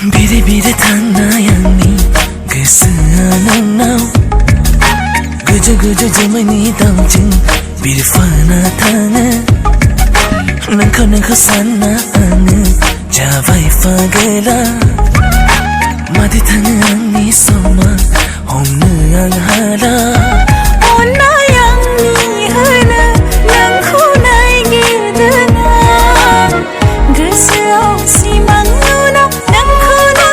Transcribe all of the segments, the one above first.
Biri-biri tanayani Gesananaw Gujo-gujo jamani damjing Biri fana tanga Nangko sana anga Jawai fagela Madi tanga angni soma Homna ang hala Ona yang ni hala Nangko nai gidana Gesao si manguna Nangko na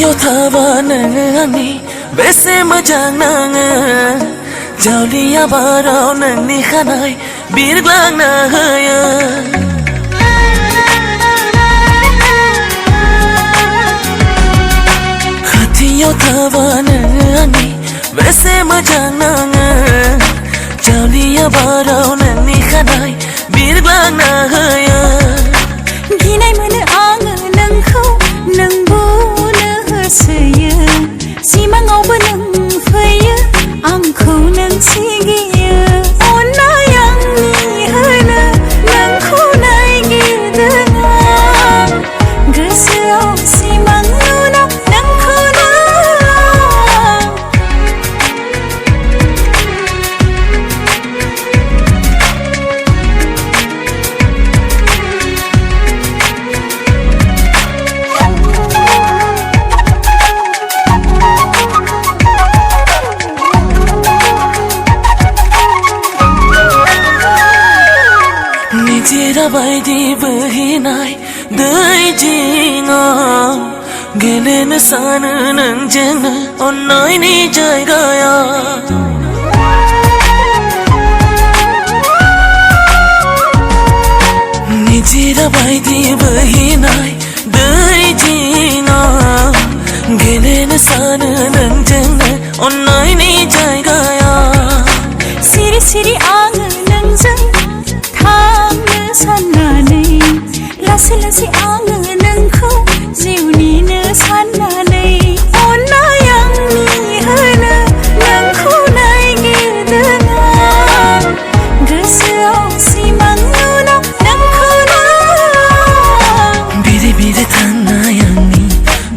Yo thava nangani Bese majang nanga Jauliya barao nangni khanai Birglang na haya Yo thava nangani Bese majang nanga Jauliya barao nangni khanai Birglang na haya Ginai mana anga nangko Nangbu saya simangau benang faya angkau nang sigia ona yang ni hala nangku nai gidana gesao simangau nangku na Bai di berhinai dai jinga gelen sana nang jena onnai ni jai gaya nijira bai di berhinai dai jinga gelen sana nang jena onnai ni jai gaya siri siri ang nang jeng sananai lasi lasi anga nangko jiwni na sananai ona yang ni hala nangko nai gidana gesao si manguna nangko na biri-biri tanayang ni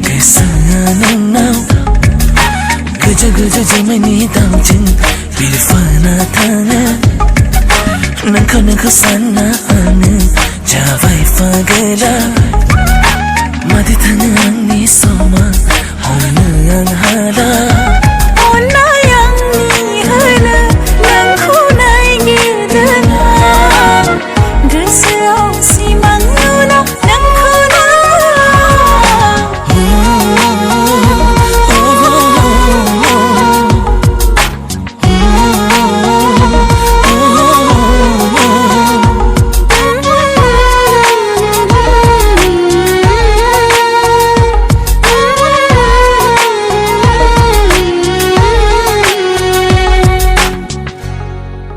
gesananaw Gujo-gujo jamani damjing Biri fana tanga Nangko sana anga Jawai fagela Madi tanga angni